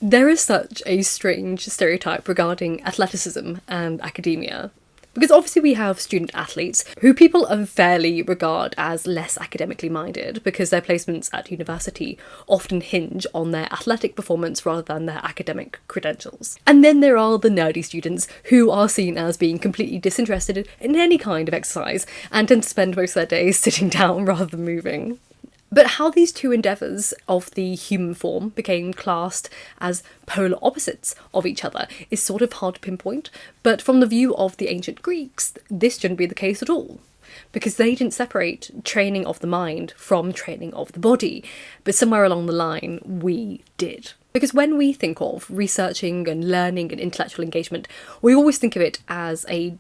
There is such a strange stereotype regarding athleticism and academia. Because obviously we have student athletes who people unfairly regard as less academically minded because their placements at university often hinge on their athletic performance rather than their academic credentials. And then there are the nerdy students who are seen as being completely disinterested in any kind of exercise and tend to spend most of their days sitting down rather than moving. But how these two endeavours of the human form became classed as polar opposites of each other is sort of hard to pinpoint, but from the view of the ancient Greeks, this shouldn't be the case at all, because they didn't separate training of the mind from training of the body, but somewhere along the line we did. Because when we think of researching and learning and intellectual engagement, we always think of it as a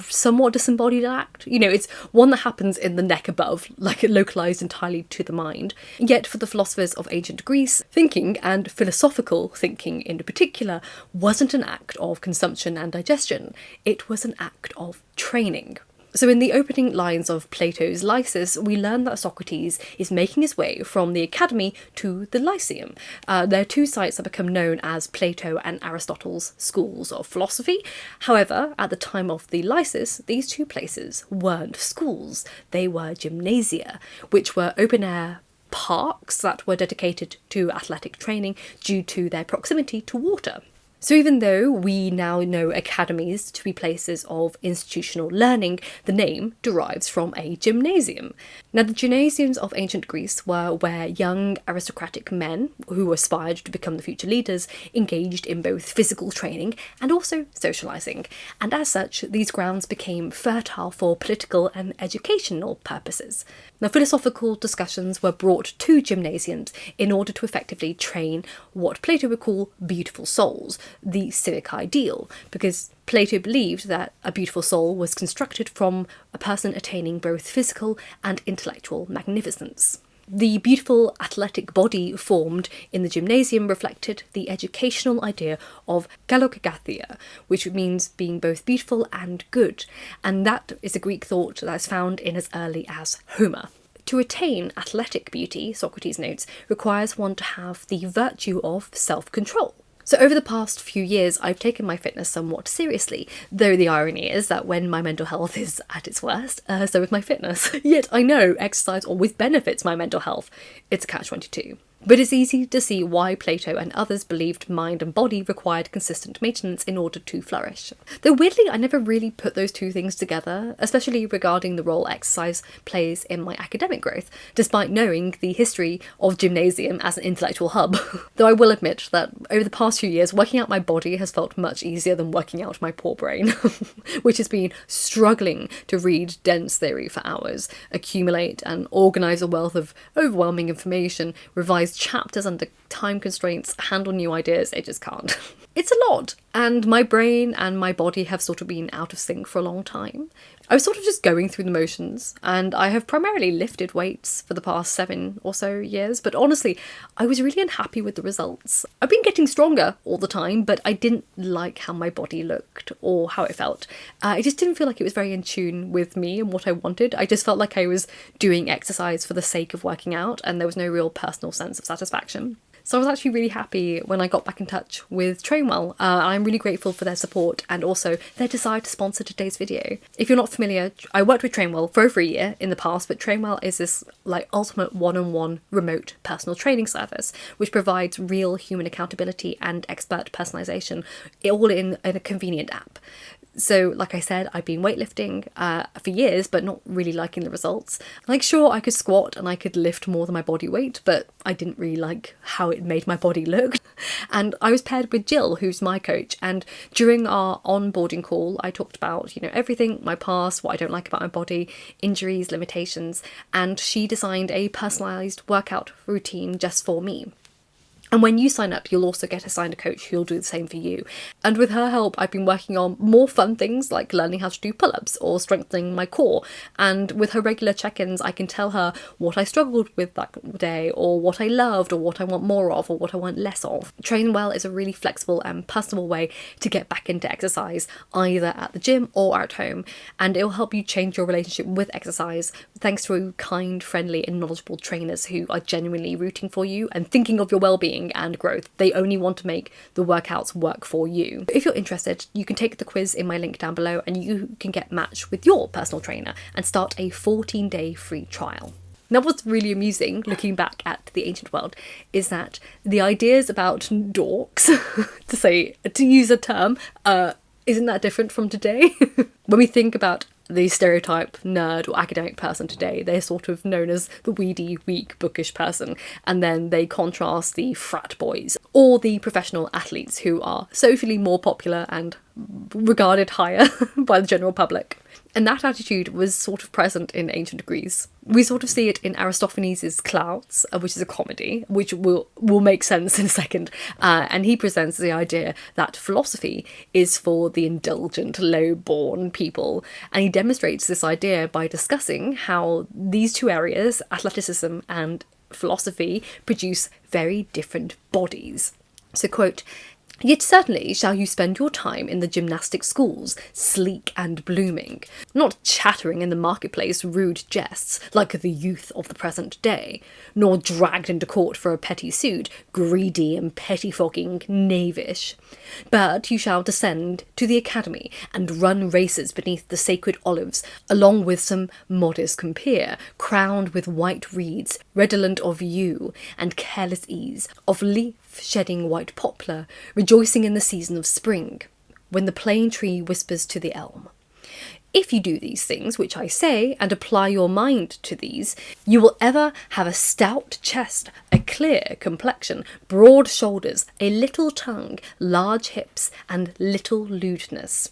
somewhat disembodied act. You know, it's one that happens in the neck above, like it localised entirely to the mind. Yet for the philosophers of ancient Greece, thinking, and philosophical thinking in particular, wasn't an act of consumption and digestion, it was an act of training. So in the opening lines of Plato's Lysis, we learn that Socrates is making his way from the academy to the Lyceum. They're two sites that become known as Plato and Aristotle's schools of philosophy. However, at the time of the Lysis, these two places weren't schools, they were gymnasia, which were open-air parks that were dedicated to athletic training due to their proximity to water. So even though we now know academies to be places of institutional learning, the name derives from a gymnasium. Now the gymnasiums of ancient Greece were where young aristocratic men, who aspired to become the future leaders, engaged in both physical training and also socialising, and as such these grounds became fertile for political and educational purposes. Now philosophical discussions were brought to gymnasiums in order to effectively train what Plato would call beautiful souls, the civic ideal, because Plato believed that a beautiful soul was constructed from a person attaining both physical and intellectual magnificence. The beautiful athletic body formed in the gymnasium reflected the educational idea of galokagathia, which means being both beautiful and good, and that is a Greek thought that is found in as early as Homer. To attain athletic beauty, Socrates notes, requires one to have the virtue of self-control. So over the past few years, I've taken my fitness somewhat seriously, though the irony is that when my mental health is at its worst, so is my fitness. Yet I know exercise always benefits my mental health. It's a catch-22. But it's easy to see why Plato and others believed mind and body required consistent maintenance in order to flourish. Though weirdly, I never really put those two things together, especially regarding the role exercise plays in my academic growth, despite knowing the history of gymnasium as an intellectual hub. Though I will admit that over the past few years, working out my body has felt much easier than working out my poor brain, which has been struggling to read dense theory for hours, accumulate and organise a wealth of overwhelming information, revise chapters under time constraints, handle new ideas. It just can't. It's a lot, and my brain and my body have sort of been out of sync for a long time. I was sort of just going through the motions, and I have primarily lifted weights for the past 7 or so years, but honestly, I was really unhappy with the results. I've been getting stronger all the time, but I didn't like how my body looked or how it felt. It just didn't feel like it was very in tune with me and what I wanted. I just felt like I was doing exercise for the sake of working out, and there was no real personal sense of satisfaction. So I was actually really happy when I got back in touch with Trainwell. I'm really grateful for their support and also their desire to sponsor today's video. If you're not familiar, I worked with Trainwell for over a year in the past, but Trainwell is this ultimate one-on-one remote personal training service which provides real human accountability and expert personalisation, all in a convenient app. So, like I said, I've been weightlifting for years, but not really liking the results. Sure, I could squat and I could lift more than my body weight, but I didn't really like how it made my body look. And I was paired with Jill, who's my coach, and during our onboarding call, I talked about, everything, my past, what I don't like about my body, injuries, limitations, and she designed a personalised workout routine just for me. And when you sign up, you'll also get assigned a coach who'll do the same for you. And with her help, I've been working on more fun things like learning how to do pull-ups or strengthening my core. And with her regular check-ins, I can tell her what I struggled with that day, or what I loved, or what I want more of, or what I want less of. Trainwell is a really flexible and personal way to get back into exercise, either at the gym or at home. And it will help you change your relationship with exercise thanks to kind, friendly and knowledgeable trainers who are genuinely rooting for you and thinking of your well-being learning and growth. They only want to make the workouts work for you. If you're interested, you can take the quiz in my link down below and you can get matched with your personal trainer and start a 14-day free trial. Now, what's really amusing, looking back at the ancient world, is that the ideas about dorks, to use a term, isn't that different from today? When we think about the stereotype nerd or academic person today, they're sort of known as the weedy, weak, bookish person, and then they contrast the frat boys or the professional athletes who are socially more popular and regarded higher by the general public. And that attitude was sort of present in ancient Greece. We sort of see it in Aristophanes' Clouds, which is a comedy, which will make sense in a second. And he presents the idea that philosophy is for the indulgent, low-born people. And he demonstrates this idea by discussing how these two areas, athleticism and philosophy, produce very different bodies. So, quote, "Yet certainly shall you spend your time in the gymnastic schools, sleek and blooming, not chattering in the marketplace rude jests like the youth of the present day, nor dragged into court for a petty suit, greedy and pettifogging, knavish. But you shall descend to the academy and run races beneath the sacred olives, along with some modest compeer, crowned with white reeds, redolent of yew and careless ease, of leaf-shedding white poplar, rejoicing in the season of spring, when the plane tree whispers to the elm. If you do these things, which I say, and apply your mind to these, you will ever have a stout chest, a clear complexion, broad shoulders, a little tongue, large hips, and little lewdness.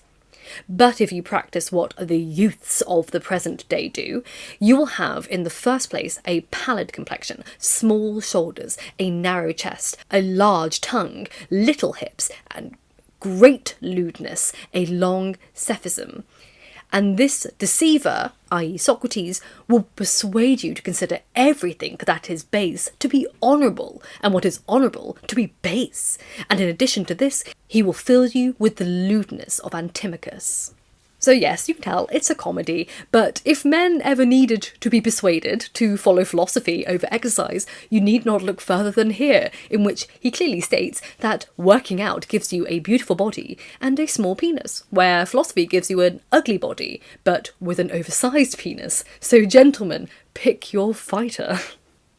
But if you practice what the youths of the present day do, you will have in the first place a pallid complexion, small shoulders, a narrow chest, a large tongue, little hips, and great lewdness, a long cephism. And this deceiver, i.e. Socrates, will persuade you to consider everything that is base to be honourable, and what is honourable to be base. And in addition to this, he will fill you with the lewdness of Antimachus." So yes, you can tell it's a comedy, but if men ever needed to be persuaded to follow philosophy over exercise, you need not look further than here, in which he clearly states that working out gives you a beautiful body and a small penis, where philosophy gives you an ugly body, but with an oversized penis. So gentlemen, pick your fighter.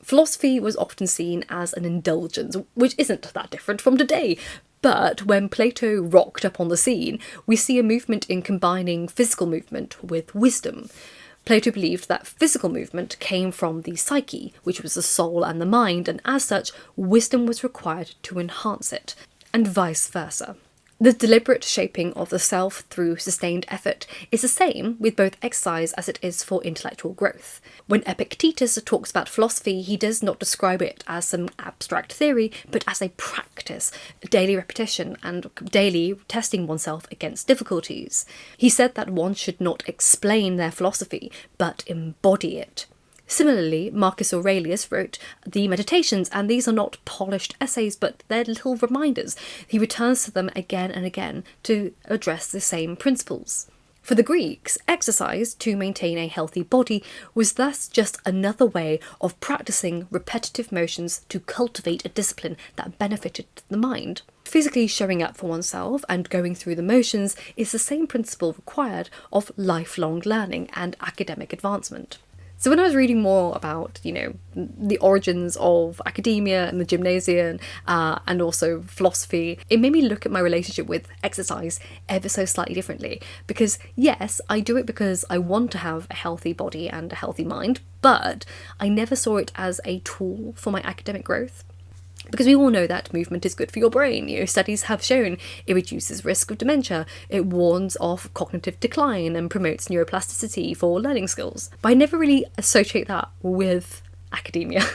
Philosophy was often seen as an indulgence, which isn't that different from today. But when Plato rocked up on the scene, we see a movement in combining physical movement with wisdom. Plato believed that physical movement came from the psyche, which was the soul and the mind, and as such, wisdom was required to enhance it, and vice versa. The deliberate shaping of the self through sustained effort is the same with both exercise as it is for intellectual growth. When Epictetus talks about philosophy, he does not describe it as some abstract theory, but as a practice, daily repetition, and daily testing oneself against difficulties. He said that one should not explain their philosophy, but embody it. Similarly, Marcus Aurelius wrote the Meditations, and these are not polished essays, but they're little reminders. He returns to them again and again to address the same principles. For the Greeks, exercise to maintain a healthy body was thus just another way of practicing repetitive motions to cultivate a discipline that benefited the mind. Physically showing up for oneself and going through the motions is the same principle required of lifelong learning and academic advancement. So when I was reading more about, the origins of academia and the gymnasia and also philosophy, it made me look at my relationship with exercise ever so slightly differently. Because yes, I do it because I want to have a healthy body and a healthy mind, but I never saw it as a tool for my academic growth. Because we all know that movement is good for your brain. Studies have shown it reduces risk of dementia, it warns off cognitive decline and promotes neuroplasticity for learning skills. But I never really associate that with academia.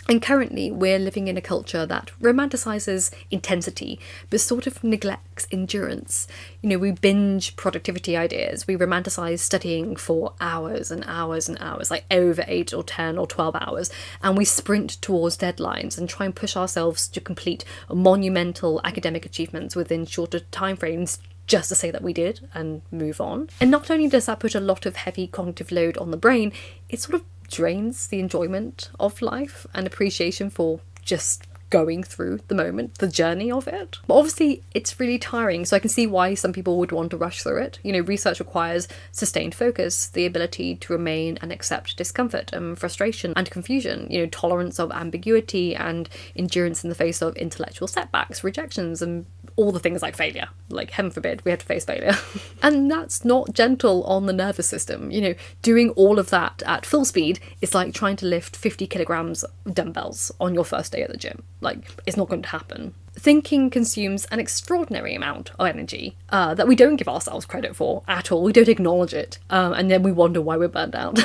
And currently we're living in a culture that romanticises intensity but sort of neglects endurance. We binge productivity ideas, we romanticise studying for hours and hours and hours, like over 8 or 10 or 12 hours, and we sprint towards deadlines and try and push ourselves to complete monumental academic achievements within shorter timeframes just to say that we did and move on. And not only does that put a lot of heavy cognitive load on the brain, it sort of drains the enjoyment of life and appreciation for just going through the moment, the journey of it. But obviously it's really tiring, so I can see why some people would want to rush through it. Research requires sustained focus, the ability to remain and accept discomfort and frustration and confusion, tolerance of ambiguity and endurance in the face of intellectual setbacks, rejections, and all the things like failure. Like, heaven forbid we have to face failure. And that's not gentle on the nervous system. Doing all of that at full speed is like trying to lift 50 kilograms dumbbells on your first day at the gym. Like, it's not going to happen. Thinking consumes an extraordinary amount of energy that we don't give ourselves credit for at all. We don't acknowledge it, and then we wonder why we're burned out.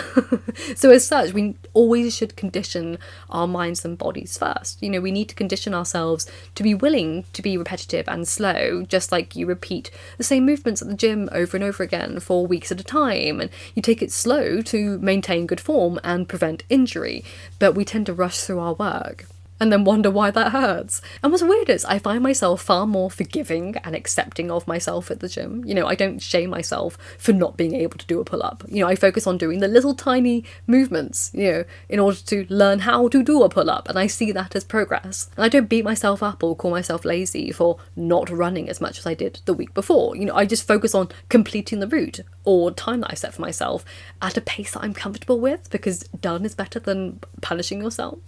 So as such, we always should condition our minds and bodies first. We need to condition ourselves to be willing to be repetitive and slow, just like you repeat the same movements at the gym over and over again for weeks at a time, and you take it slow to maintain good form and prevent injury. But we tend to rush through our work and then wonder why that hurts. And what's weird is I find myself far more forgiving and accepting of myself at the gym. I don't shame myself for not being able to do a pull-up. I focus on doing the little tiny movements, in order to learn how to do a pull-up, and I see that as progress. And I don't beat myself up or call myself lazy for not running as much as I did the week before. I just focus on completing the route or time that I set for myself at a pace that I'm comfortable with, because done is better than punishing yourself.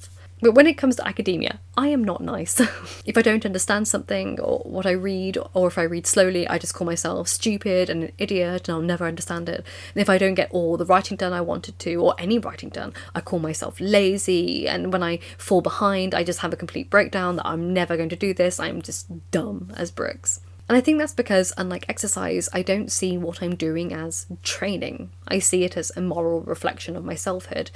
But when it comes to academia, I am not nice. If I don't understand something or what I read, or if I read slowly, I just call myself stupid and an idiot and I'll never understand it. And if I don't get all the writing done I wanted to, or any writing done, I call myself lazy. And when I fall behind, I just have a complete breakdown that I'm never going to do this. I'm just dumb as bricks. And I think that's because, unlike exercise, I don't see what I'm doing as training. I see it as a moral reflection of my selfhood.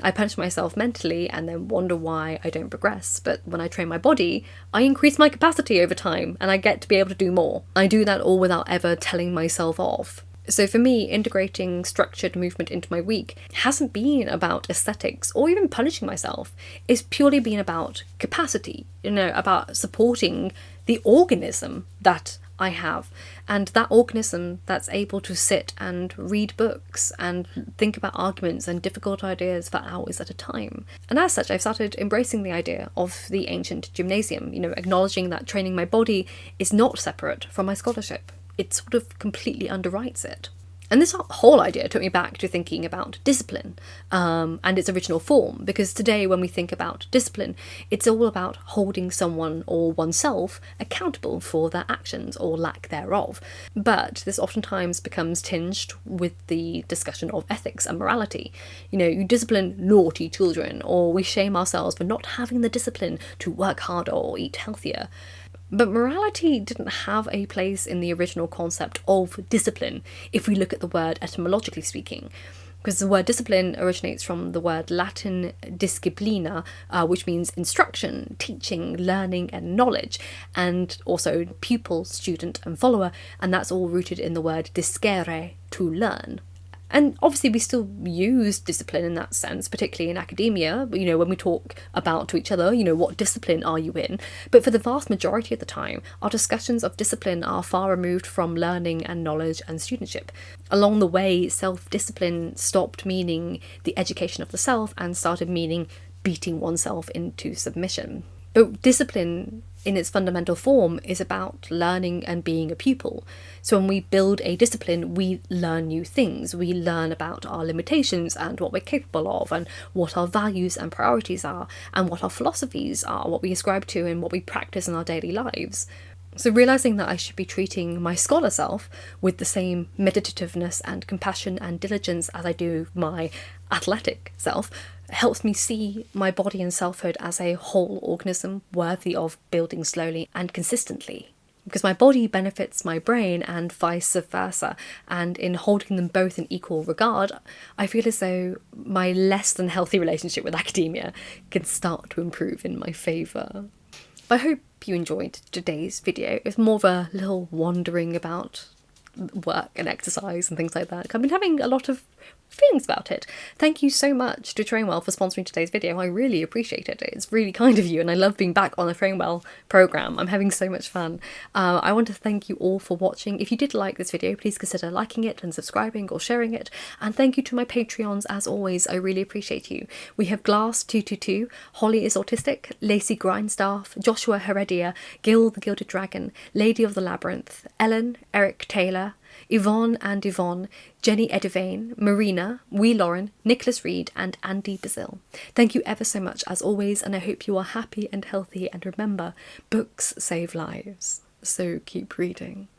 I punish myself mentally and then wonder why I don't progress. But when I train my body, I increase my capacity over time and I get to be able to do more. I do that all without ever telling myself off. So for me, integrating structured movement into my week hasn't been about aesthetics or even punishing myself. It's purely been about capacity, about supporting the organism that I have, and that organism that's able to sit and read books and think about arguments and difficult ideas for hours at a time. And as such, I've started embracing the idea of the ancient gymnasium, acknowledging that training my body is not separate from my scholarship. It sort of completely underwrites it. And this whole idea took me back to thinking about discipline and its original form, because today when we think about discipline, it's all about holding someone or oneself accountable for their actions or lack thereof. But this oftentimes becomes tinged with the discussion of ethics and morality. You discipline naughty children, or we shame ourselves for not having the discipline to work harder or eat healthier. But morality didn't have a place in the original concept of discipline, if we look at the word etymologically speaking, because the word discipline originates from the word Latin disciplina, which means instruction, teaching, learning, and knowledge, and also pupil, student, and follower, and that's all rooted in the word discere, to learn. And obviously we still use discipline in that sense, particularly in academia, when we talk about to each other, what discipline are you in? But for the vast majority of the time, our discussions of discipline are far removed from learning and knowledge and studentship. Along the way, self-discipline stopped meaning the education of the self and started meaning beating oneself into submission. But discipline in its fundamental form is about learning and being a pupil. So when we build a discipline, we learn new things. We learn about our limitations and what we're capable of, and what our values and priorities are, and what our philosophies are, what we ascribe to and what we practice in our daily lives. So realising that I should be treating my scholar self with the same meditativeness and compassion and diligence as I do my athletic self helps me see my body and selfhood as a whole organism worthy of building slowly and consistently. Because my body benefits my brain and vice versa, and in holding them both in equal regard, I feel as though my less than healthy relationship with academia can start to improve in my favour. But I hope you enjoyed today's video. It's more of a little wandering about work and exercise and things like that. I've been having a lot of feelings about it. Thank you so much to Trainwell for sponsoring today's video. I really appreciate it. It's really kind of you, and I love being back on the Trainwell programme. I'm having so much fun. I want to thank you all for watching. If you did like this video, please consider liking it and subscribing or sharing it. And thank you to my Patreons as always. I really appreciate you. We have Glass222, Holly is Autistic, Lacey Grindstaff, Joshua Heredia, Gil the Gilded Dragon, Lady of the Labyrinth, Ellen, Eric Taylor, Yvonne and Yvonne, Jenny Edivane, Marina, Wee Lauren, Nicholas Reed and Andy Bazil. Thank you ever so much as always, and I hope you are happy and healthy, and remember, books save lives, so keep reading.